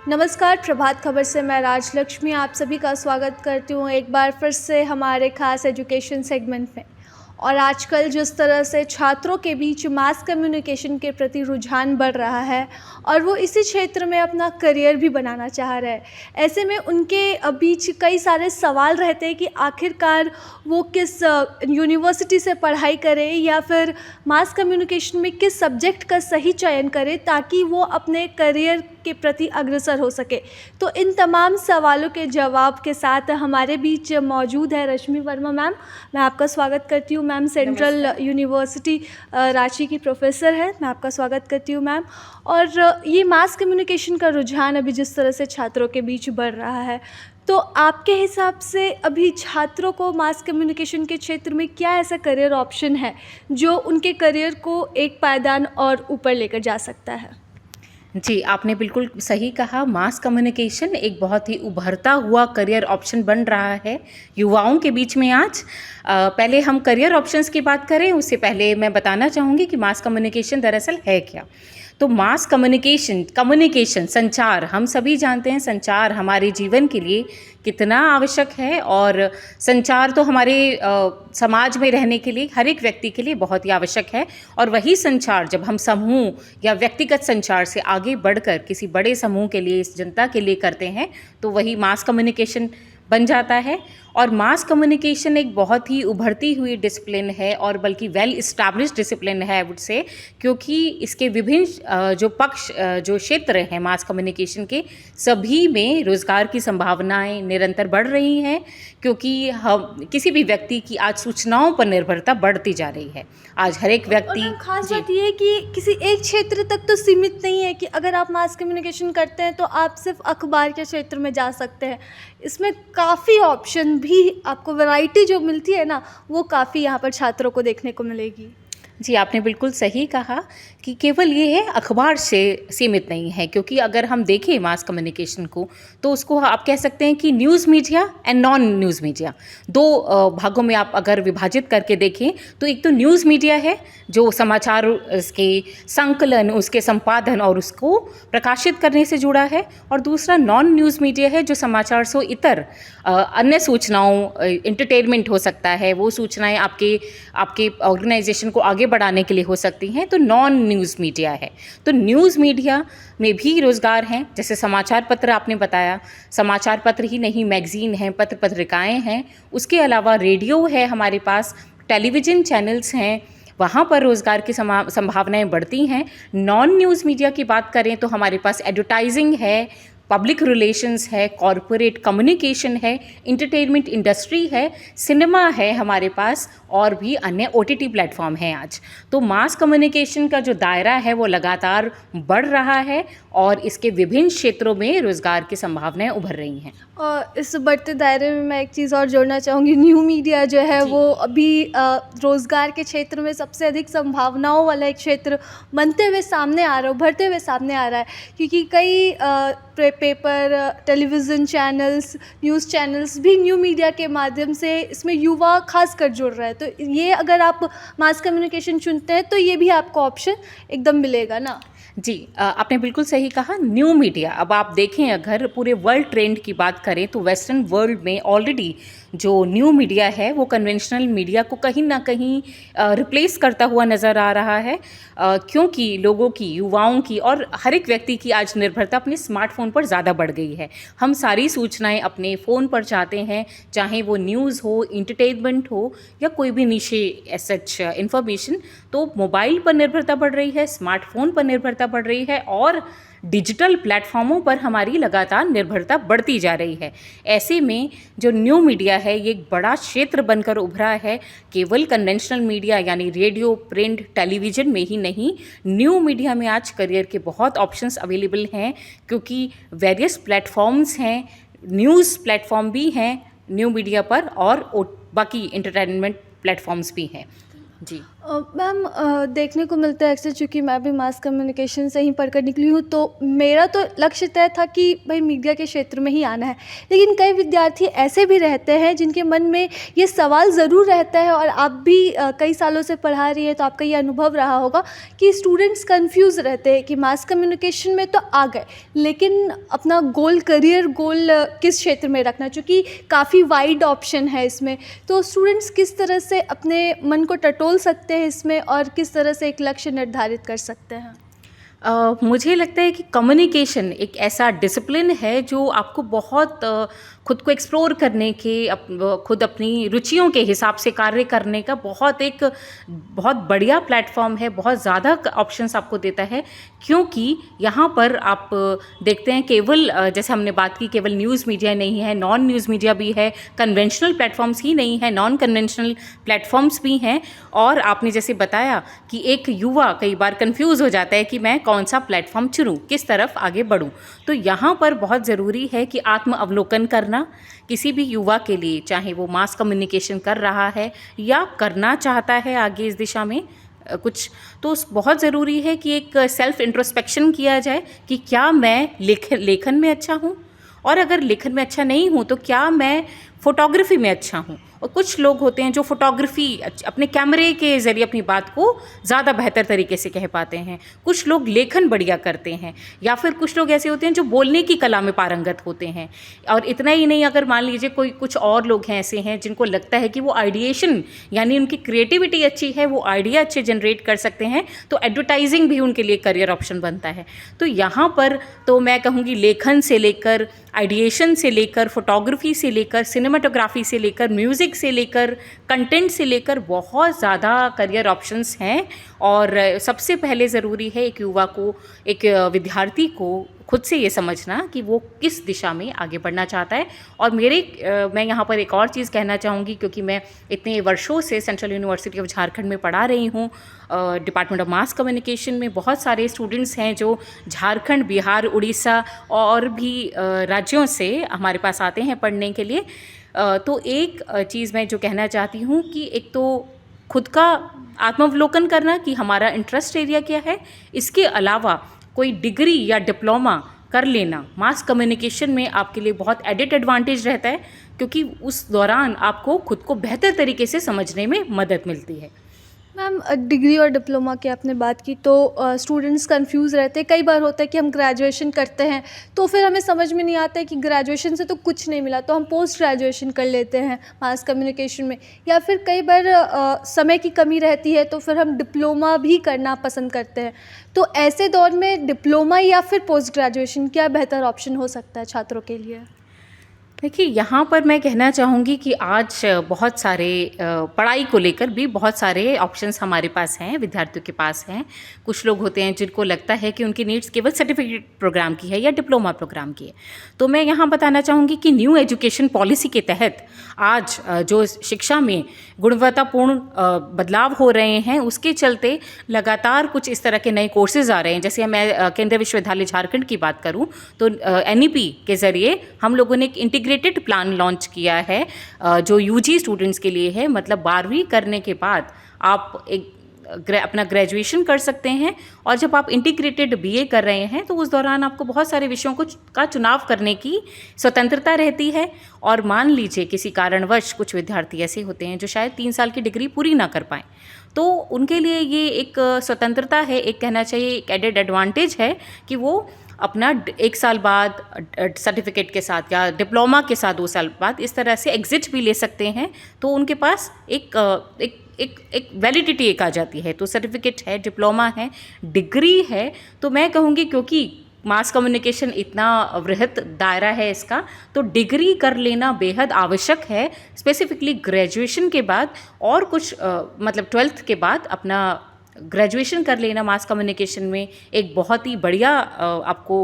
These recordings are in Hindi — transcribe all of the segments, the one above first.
नमस्कार, प्रभात खबर से मैं राजलक्ष्मी आप सभी का स्वागत करती हूँ एक बार फिर से हमारे खास एजुकेशन सेगमेंट में। और आजकल जिस तरह से छात्रों के बीच मास कम्युनिकेशन के प्रति रुझान बढ़ रहा है और वो इसी क्षेत्र में अपना करियर भी बनाना चाह रहे हैं, ऐसे में उनके बीच कई सारे सवाल रहते हैं कि आखिरकार वो किस यूनिवर्सिटी से पढ़ाई करें या फिर मास कम्युनिकेशन में किस सब्जेक्ट का सही चयन करें ताकि वो अपने करियर के प्रति अग्रसर हो सके। तो इन तमाम सवालों के जवाब के साथ हमारे बीच मौजूद है रश्मि वर्मा मैम। मैं आपका स्वागत करती हूँ मैम। सेंट्रल यूनिवर्सिटी रांची की प्रोफेसर है। मैं आपका स्वागत करती हूँ मैम। और ये मास कम्युनिकेशन का रुझान अभी जिस तरह से छात्रों के बीच बढ़ रहा है, तो आपके हिसाब से अभी छात्रों को मास कम्युनिकेशन के क्षेत्र में क्या ऐसा करियर ऑप्शन है जो उनके करियर को एक पायदान और ऊपर लेकर जा सकता है? जी, आपने बिल्कुल सही कहा। मास कम्युनिकेशन एक बहुत ही उभरता हुआ करियर ऑप्शन बन रहा है युवाओं के बीच में आज। पहले हम करियर ऑप्शंस की बात करें, उससे पहले मैं बताना चाहूँगी कि मास कम्युनिकेशन दरअसल है क्या। तो मास कम्युनिकेशन संचार, हम सभी जानते हैं संचार हमारे जीवन के लिए कितना आवश्यक है। और संचार तो हमारे समाज में रहने के लिए हर एक व्यक्ति के लिए बहुत ही आवश्यक है। और वही संचार जब हम समूह या व्यक्तिगत संचार से आगे बढ़कर किसी बड़े समूह के लिए, इस जनता के लिए करते हैं, तो वही मास कम्युनिकेशन बन जाता है। और मास कम्युनिकेशन एक बहुत ही उभरती हुई डिसिप्लिन है और बल्कि वेल इस्टेब्लिश्ड डिसिप्लिन है आई वुड से, क्योंकि इसके विभिन्न जो क्षेत्र हैं मास कम्युनिकेशन के, सभी में रोज़गार की संभावनाएं निरंतर बढ़ रही हैं। क्योंकि हम किसी भी व्यक्ति की आज सूचनाओं पर निर्भरता बढ़ती जा रही है। आज हर एक व्यक्ति, खास बात ये है कि किसी एक क्षेत्र तक तो सीमित नहीं है कि अगर आप मास कम्युनिकेशन करते हैं तो आप सिर्फ अखबार के क्षेत्र में जा सकते हैं। इसमें काफ़ी ऑप्शन भी, आपको वैरायटी जो मिलती है ना, वो काफ़ी यहाँ पर छात्रों को देखने को मिलेगी। जी, आपने बिल्कुल सही कहा कि केवल ये है अखबार से सीमित नहीं है। क्योंकि अगर हम देखें मास कम्युनिकेशन को, तो उसको आप कह सकते हैं कि news media and non news media, दो भागों में आप अगर विभाजित करके देखें, तो एक तो न्यूज़ मीडिया है जो समाचार, उसके संकलन, उसके संपादन और उसको प्रकाशित करने से जुड़ा है। और दूसरा नॉन न्यूज़ मीडिया है जो समाचार से इतर अन्य सूचनाओं, एंटरटेनमेंट हो सकता है, वो सूचनाएं आपके ऑर्गेनाइजेशन को आगे बढ़ाने के लिए हो सकती हैं, तो नॉन न्यूज़ मीडिया है। तो न्यूज़ मीडिया में भी रोज़गार हैं, जैसे समाचार पत्र आपने बताया। समाचार पत्र ही नहीं, मैगज़ीन हैं, पत्र पत्रिकाएं हैं, उसके अलावा रेडियो है हमारे पास, टेलीविज़न चैनल्स हैं, वहाँ पर रोज़गार की संभावनाएं बढ़ती हैं। नॉन न्यूज़ मीडिया की बात करें तो हमारे पास एडवर्टाइजिंग है, पब्लिक रिलेशंस है, कॉरपोरेट कम्युनिकेशन है, इंटरटेनमेंट इंडस्ट्री है, सिनेमा है हमारे पास, और भी अन्य OTT प्लेटफॉर्म हैं आज। तो मास कम्युनिकेशन का जो दायरा है वो लगातार बढ़ रहा है और इसके विभिन्न क्षेत्रों में रोज़गार की संभावनाएं उभर रही हैं। और इस बढ़ते दायरे में मैं एक चीज़ और जोड़ना चाहूँगी। न्यू मीडिया जो है वो अभी रोज़गार के क्षेत्र में सबसे अधिक संभावनाओं वाला एक क्षेत्र बनते हुए सामने आ रहा है, उभरते हुए सामने आ रहा है। क्योंकि कई paper, television channels, news channels भी न्यू मीडिया के माध्यम से इसमें युवा खासकर जुड़ रहा है। तो ये अगर आप मास कम्युनिकेशन चुनते हैं तो ये भी आपको ऑप्शन एकदम मिलेगा ना। जी, आपने बिल्कुल सही कहा। न्यू मीडिया, अब आप देखें अगर पूरे वर्ल्ड ट्रेंड की बात करें तो वेस्टर्न वर्ल्ड में ऑलरेडी जो न्यू मीडिया है वो कन्वेंशनल मीडिया को कहीं ना कहीं रिप्लेस करता हुआ नज़र आ रहा है। क्योंकि लोगों की, युवाओं की और हर एक व्यक्ति की आज निर्भरता अपने स्मार्टफोन पर ज़्यादा बढ़ गई है। हम सारी सूचनाएं अपने फ़ोन पर चाहते हैं, चाहे वो न्यूज़ हो, इंटरटेनमेंट हो या कोई भी निशे सच इन्फॉर्मेशन। तो मोबाइल पर निर्भरता बढ़ रही है, स्मार्टफोन पर निर्भरता बढ़ रही है और डिजिटल प्लेटफॉर्मों पर हमारी लगातार निर्भरता बढ़ती जा रही है। ऐसे में जो न्यू मीडिया है ये एक बड़ा क्षेत्र बनकर उभरा है। केवल कन्वेंशनल मीडिया यानी रेडियो, प्रिंट, टेलीविज़न में ही नहीं, न्यू मीडिया में आज करियर के बहुत ऑप्शंस अवेलेबल हैं। क्योंकि वेरियस प्लेटफॉर्म्स हैं, न्यूज़ प्लेटफॉर्म भी हैं न्यू मीडिया पर और बाकी इंटरटेनमेंट प्लेटफॉर्म्स भी हैं। जी, मैम देखने को मिलता है अक्सर, चूँकि मैं भी मास कम्युनिकेशन से ही पढ़कर निकली हूँ, तो मेरा तो लक्ष्य तय था कि भाई मीडिया के क्षेत्र में ही आना है। लेकिन कई विद्यार्थी ऐसे भी रहते हैं जिनके मन में ये सवाल ज़रूर रहता है, और आप भी कई सालों से पढ़ा रही हैं तो आपका ये अनुभव रहा होगा कि स्टूडेंट्स कन्फ्यूज़ रहते हैं कि मास कम्युनिकेशन में तो आ गए, लेकिन अपना गोल, करियर गोल किस क्षेत्र में रखना, चूँकि काफ़ी वाइड ऑप्शन है इसमें। तो स्टूडेंट्स किस तरह से अपने मन को टटोल सकते हैं इसमें, और किस तरह से एक लक्ष्य निर्धारित कर सकते हैं? मुझे लगता है कि कम्युनिकेशन एक ऐसा डिसिप्लिन है जो आपको बहुत खुद को एक्सप्लोर करने के, खुद अपनी रुचियों के हिसाब से कार्य करने का बहुत बढ़िया प्लेटफॉर्म है, बहुत ज़्यादा ऑप्शंस आपको देता है। क्योंकि यहाँ पर आप देखते हैं केवल जैसे हमने बात की, केवल न्यूज़ मीडिया नहीं है, नॉन न्यूज़ मीडिया भी है, कन्वेंशनल प्लेटफॉर्म्स ही नहीं है, नॉन कन्वेंशनल प्लेटफॉर्म्स भी हैं। और आपने जैसे बताया कि एक युवा कई बार कंफ्यूज हो जाता है कि मैं कौन सा प्लेटफॉर्म चुनूं, किस तरफ आगे बढ़ूं। तो यहाँ पर बहुत ज़रूरी है कि आत्म अवलोकन करना किसी भी युवा के लिए, चाहे वो मास कम्युनिकेशन कर रहा है या करना चाहता है आगे इस दिशा में कुछ, तो बहुत ज़रूरी है कि एक सेल्फ इंट्रोस्पेक्शन किया जाए कि क्या मैं लेखन में अच्छा हूँ, और अगर लेखन में अच्छा नहीं हूँ तो क्या मैं फ़ोटोग्राफी में अच्छा हूँ। और कुछ लोग होते हैं जो फ़ोटोग्राफी अपने कैमरे के ज़रिए अपनी बात को ज़्यादा बेहतर तरीके से कह पाते हैं, कुछ लोग लेखन बढ़िया करते हैं, या फिर कुछ लोग ऐसे होते हैं जो बोलने की कला में पारंगत होते हैं। और इतना ही नहीं, अगर मान लीजिए कुछ और लोग हैं ऐसे हैं जिनको लगता है कि वो आइडिएशन, यानी उनकी क्रिएटिविटी अच्छी है, वो आइडिया अच्छे जनरेट कर सकते हैं, तो एडवर्टाइजिंग भी उनके लिए करियर ऑप्शन बनता है। तो यहाँ पर तो मैं कहूँगी लेखन से लेकर, आइडिएशन से लेकर, फोटोग्राफी से लेकर, सिनेमाटोग्राफी से लेकर, म्यूज़िक से लेकर, कंटेंट से लेकर बहुत ज़्यादा करियर ऑप्शंस हैं। और सबसे पहले ज़रूरी है एक युवा को, एक विद्यार्थी को खुद से ये समझना कि वो किस दिशा में आगे बढ़ना चाहता है। और मैं यहाँ पर एक और चीज़ कहना चाहूँगी, क्योंकि मैं इतने वर्षों से सेंट्रल यूनिवर्सिटी ऑफ झारखंड में पढ़ा रही हूँ, डिपार्टमेंट ऑफ मास कम्युनिकेशन में बहुत सारे स्टूडेंट्स हैं जो झारखंड, बिहार, उड़ीसा और भी राज्यों से हमारे पास आते हैं पढ़ने के लिए। तो एक चीज़ मैं जो कहना चाहती हूँ कि एक तो खुद का आत्मावलोकन करना कि हमारा इंटरेस्ट एरिया क्या है, इसके अलावा कोई डिग्री या डिप्लोमा कर लेना मास कम्युनिकेशन में आपके लिए बहुत एडिड एडवांटेज रहता है, क्योंकि उस दौरान आपको खुद को बेहतर तरीके से समझने में मदद मिलती है। मैम डिग्री और डिप्लोमा की आपने बात की, तो स्टूडेंट्स कंफ्यूज रहते हैं। कई बार होता है कि हम ग्रेजुएशन करते हैं तो फिर हमें समझ में नहीं आता है कि ग्रेजुएशन से तो कुछ नहीं मिला, तो हम पोस्ट ग्रेजुएशन कर लेते हैं मास कम्युनिकेशन में, या फिर कई बार समय की कमी रहती है तो फिर हम डिप्लोमा भी करना पसंद करते हैं। तो ऐसे दौर में डिप्लोमा या फिर पोस्ट ग्रेजुएशन क्या बेहतर ऑप्शन हो सकता है छात्रों के लिए? देखिए, यहाँ पर मैं कहना चाहूँगी कि आज बहुत सारे पढ़ाई को लेकर भी बहुत सारे ऑप्शंस हमारे पास हैं, विद्यार्थियों के पास हैं। कुछ लोग होते हैं जिनको लगता है कि उनकी नीड्स केवल सर्टिफिकेट प्रोग्राम की है या डिप्लोमा प्रोग्राम की है। तो मैं यहाँ बताना चाहूँगी कि न्यू एजुकेशन पॉलिसी के तहत आज जो शिक्षा में गुणवत्तापूर्ण बदलाव हो रहे हैं, उसके चलते लगातार कुछ इस तरह के नए कोर्सेज आ रहे हैं। जैसे मैं केंद्रीय विश्वविद्यालय झारखंड की बात करूँ तो NEP के ज़रिए हम लोगों ने एक इंटीग्रेटेड प्लान लॉन्च किया है जो UG स्टूडेंट्स के लिए है। मतलब 12वीं करने के बाद आप अपना ग्रेजुएशन कर सकते हैं, और जब आप इंटीग्रेटेड BA कर रहे हैं तो उस दौरान आपको बहुत सारे विषयों का चुनाव करने की स्वतंत्रता रहती है। और मान लीजिए किसी कारणवश कुछ विद्यार्थी ऐसे होते हैं जो शायद 3 साल की डिग्री पूरी ना कर पाएँ, तो उनके लिए ये एक स्वतंत्रता है, एक कहना चाहिए एक एडेड एडवांटेज है कि वो अपना 1 साल बाद सर्टिफिकेट के साथ या डिप्लोमा के साथ 2 साल बाद इस तरह से एग्जिट भी ले सकते हैं। तो उनके पास एक वैलिडिटी एक आ जाती है। तो सर्टिफिकेट है, डिप्लोमा है, डिग्री है। तो मैं कहूँगी क्योंकि मास कम्युनिकेशन इतना वृहत दायरा है इसका, तो डिग्री कर लेना बेहद आवश्यक है, स्पेसिफिकली ग्रेजुएशन के बाद, और कुछ मतलब 12th के बाद अपना ग्रेजुएशन कर लेना मास कम्युनिकेशन में एक बहुत ही बढ़िया आपको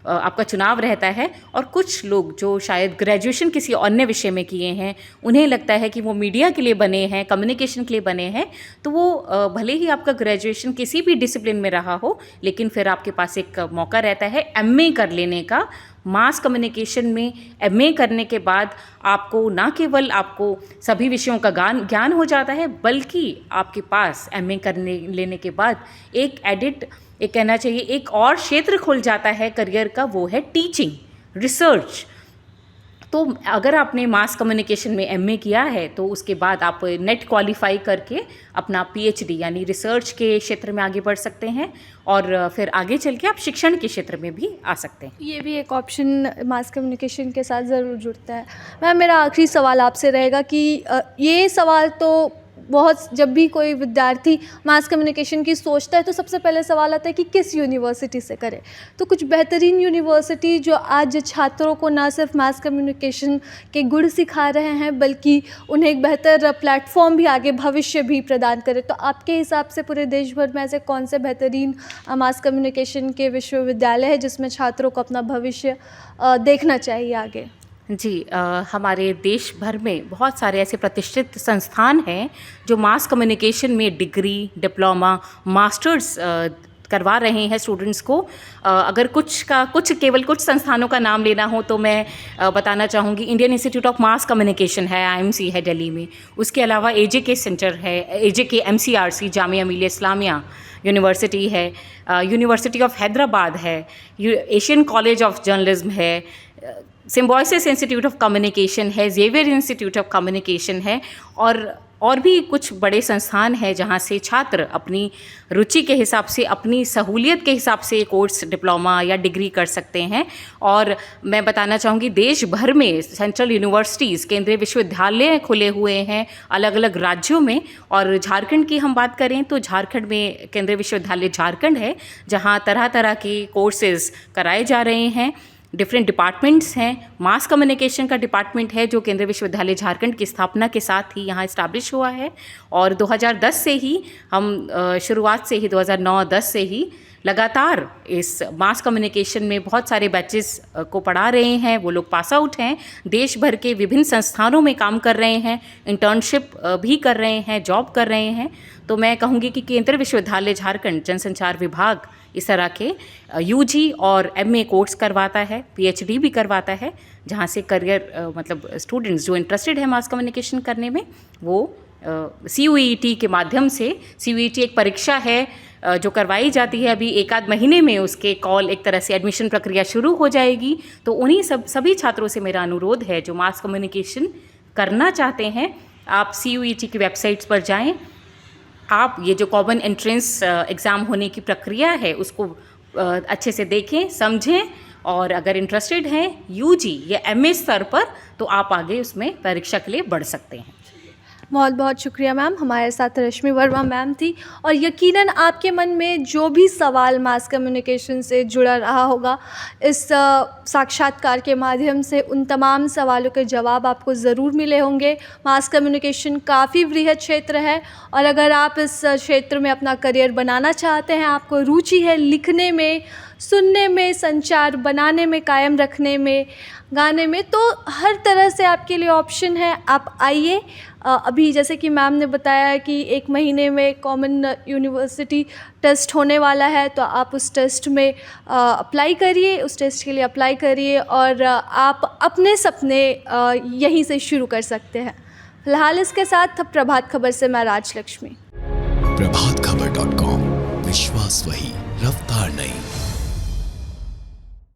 आपका चुनाव रहता है, और कुछ लोग जो शायद ग्रेजुएशन किसी अन्य विषय में किए हैं, उन्हें लगता है कि वो मीडिया के लिए बने हैं, कम्युनिकेशन के लिए बने हैं, तो वो भले ही आपका ग्रेजुएशन किसी भी डिसिप्लिन में रहा हो, लेकिन फिर आपके पास एक मौका रहता है एमए कर लेने का। मास कम्युनिकेशन में एमए करने के बाद आपको ना केवल आपको सभी विषयों का ज्ञान हो जाता है, बल्कि आपके पास एमए करने लेने के बाद एक कहना चाहिए एक और क्षेत्र खुल जाता है करियर का, वो है टीचिंग, रिसर्च। तो अगर आपने मास कम्युनिकेशन में एमए किया है तो उसके बाद आप नेट क्वालिफाई करके अपना पीएचडी यानी रिसर्च के क्षेत्र में आगे बढ़ सकते हैं, और फिर आगे चल के आप शिक्षण के क्षेत्र में भी आ सकते हैं। ये भी एक ऑप्शन मास कम्युनिकेशन के साथ ज़रूर जुड़ता है। मैम, मेरा आखिरी सवाल आपसे रहेगा कि ये सवाल तो बहुत, जब भी कोई विद्यार्थी मास कम्युनिकेशन की सोचता है तो सबसे पहले सवाल आता है कि किस यूनिवर्सिटी से करे। तो कुछ बेहतरीन यूनिवर्सिटी जो आज छात्रों को ना सिर्फ मास कम्युनिकेशन के गुण सिखा रहे हैं, बल्कि उन्हें एक बेहतर प्लेटफॉर्म भी, आगे भविष्य भी प्रदान करे, तो आपके हिसाब से पूरे देश भर में ऐसे कौन से बेहतरीन मास कम्युनिकेशन के विश्वविद्यालय है जिसमें छात्रों को अपना भविष्य देखना चाहिए आगे? जी, हमारे देश भर में बहुत सारे ऐसे प्रतिष्ठित संस्थान हैं जो मास कम्युनिकेशन में डिग्री, डिप्लोमा, मास्टर्स करवा रहे हैं स्टूडेंट्स को। अगर केवल कुछ संस्थानों का नाम लेना हो तो मैं बताना चाहूँगी, Indian institute of mass communication है, IMC है दिल्ली में। उसके अलावा AJK सेंटर है, AJK MCRC Jamia Millia Islamia university है, यूनिवर्सिटी ऑफ हैदराबाद है, एशियन कॉलेज ऑफ जर्नलिज्म है, सिम्बोयसिस इंस्टीट्यूट ऑफ कम्युनिकेशन है, जेवियर इंस्टीट्यूट ऑफ कम्युनिकेशन है, और भी कुछ बड़े संस्थान हैं जहाँ से छात्र अपनी रुचि के हिसाब से, अपनी सहूलियत के हिसाब से कोर्स, डिप्लोमा या डिग्री कर सकते हैं। और मैं बताना चाहूँगी, देश भर में सेंट्रल यूनिवर्सिटीज़, केंद्रीय विश्वविद्यालय खुले हुए हैं अलग अलग राज्यों में। और झारखंड की हम बात करें तो झारखंड में केंद्रीय विश्वविद्यालय झारखंड है, जहाँ तरह तरह के कोर्सेज़ कराए जा रहे हैं। डिफरेंट डिपार्टमेंट्स हैं। मास कम्युनिकेशन का डिपार्टमेंट है जो केंद्रीय विश्वविद्यालय झारखंड की स्थापना के साथ ही यहाँ इस्टेब्लिश हुआ है, और 2010 से ही हम शुरुआत से ही 2009-10 से ही लगातार इस मास कम्युनिकेशन में बहुत सारे बैचेस को पढ़ा रहे हैं। वो लोग पास आउट हैं, देश भर के विभिन्न संस्थानों में काम कर रहे हैं, इंटर्नशिप भी कर रहे हैं, जॉब कर रहे हैं। तो मैं कहूँगी कि केंद्रीय विश्वविद्यालय झारखंड जनसंचार विभाग इस तरह के UG और MA कोर्स करवाता है, PhD भी करवाता है, जहाँ से करियर मतलब स्टूडेंट्स जो इंटरेस्टेड है मास कम्युनिकेशन करने में, वो CUET के माध्यम से, CUET एक परीक्षा है जो करवाई जाती है। अभी एक आध महीने में उसके एक तरह से एडमिशन प्रक्रिया शुरू हो जाएगी। तो उन्हीं सभी छात्रों से मेरा अनुरोध है जो मास कम्युनिकेशन करना चाहते हैं, आप CUET की वेबसाइट्स पर जाएं, आप ये जो कॉमन एंट्रेंस एग्ज़ाम होने की प्रक्रिया है उसको अच्छे से देखें, समझें, और अगर इंटरेस्टेड हैं UG या MA स्तर पर, तो आप आगे उसमें परीक्षा के लिए बढ़ सकते हैं। बहुत बहुत शुक्रिया मैम। हमारे साथ रश्मि वर्मा मैम थी, और यकीनन आपके मन में जो भी सवाल मास कम्युनिकेशन से जुड़ा रहा होगा, इस साक्षात्कार के माध्यम से उन तमाम सवालों के जवाब आपको ज़रूर मिले होंगे। मास कम्युनिकेशन काफ़ी बृहद क्षेत्र है, और अगर आप इस क्षेत्र में अपना करियर बनाना चाहते हैं, आपको रुचि है लिखने में, सुनने में, संचार बनाने में, कायम रखने में, गाने में, तो हर तरह से आपके लिए ऑप्शन है। आप आइए। अभी जैसे कि मैम ने बताया कि 1 महीने में कॉमन यूनिवर्सिटी टेस्ट होने वाला है, तो आप उस टेस्ट में अप्लाई करिए, उस टेस्ट के लिए अप्लाई करिए, और आप अपने सपने यहीं से शुरू कर सकते हैं। फिलहाल इसके साथ प्रभात खबर से मैं राजलक्ष्मी। प्रभातखबर.com, विश्वास वही, रफ्तार नहीं।